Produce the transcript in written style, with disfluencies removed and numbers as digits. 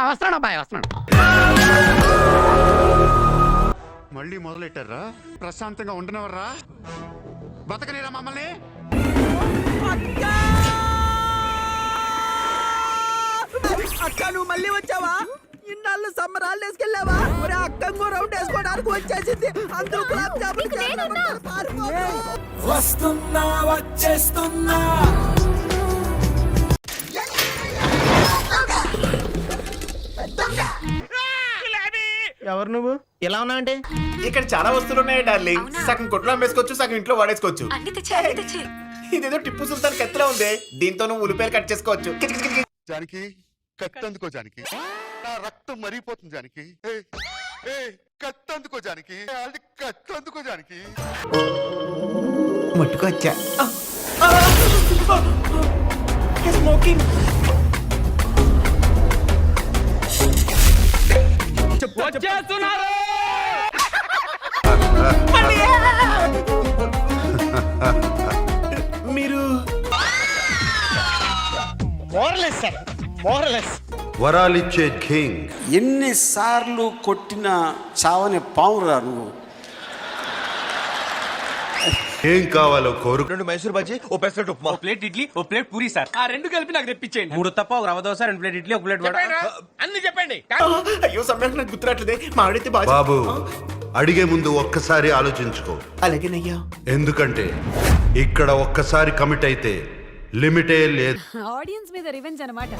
వస్తున్నాడు అబ్బాయి వస్తున్నాడు. మళ్ళీ మొదలెట్టారా? ప్రశాంతంగా ఉండనవర్రా? బతకనేరా మమ్మల్ని? అక్క నువ్వు మళ్ళీ వచ్చావా? ఇన్నాళ్ళు సమ్మర్ హాలిడేస్ కెళ్ళావా? మరి అక్కంగో రౌండ్ వేసుకోవడానికి వచ్చేసింది. అందరూ గులాబ్ జాములు చేయాలంటారు. పారిపోకు. వస్తున్నా వచ్చేస్తున్నా. ఎవరు నువ్వు? ఎలా ఉన్నా అంటే ఇక్కడ చాలా వస్తువులు ఉన్నాయి డార్లింగ్. సగం కొట్లో అమ్మేసుకోవచ్చు, సగం ఇంట్లో వాడేసుకోవచ్చు. ఇదేదో టిప్పు సుల్తాన్ కత్తిలా ఉంది. దీంతో నువ్వు ఉల్లిపాయలు కట్ చేసుకోవచ్చు. జానకి కత్తందుకో జానకి, నా రక్తం మరిగిపోతుంది జానకి. కత్తందుకో జానకి, అది కత్తందుకో జానకి. ముట్టుకొచ్చా. స్మోకింగ్. వచ్చేస్తున్నారు. మీరు వరాలిచ్చే కింగ్. ఎన్నిసార్లు కొట్టినా చావని పావురా నువ్వు. ఏం కావాలో కోరు. 2 మైసూర్ బజ్జీ, ఓ పెసరట్ ఉప్మా, ఓ ప్లేట్ ఇడ్లీ, ఓ ప్లేట్ పూరి సార్. ఆ రెండు కలిపి నాకు తెప్పించేయండి. 3 తప్ప ఒక రవ్వ దోశ, 2 ప్లేట్ ఇడ్లీ, ఒక ప్లేట్ వడ. అన్ని చెప్పండి. అయ్యో సమయానికి నాకు గుర్తురాట్లేదే. మా ఆడితే బాగా. బాబు అడిగే ముందు ఒక్కసారి ఆలోచించుకో. అలాగేనయ్యా. ఎందుకంటే ఇక్కడ ఒక్కసారి కమిట్ అయితే లిమిటే లేదు. ఆడియన్స్ మీద రివెంజ్ అన్నమాట.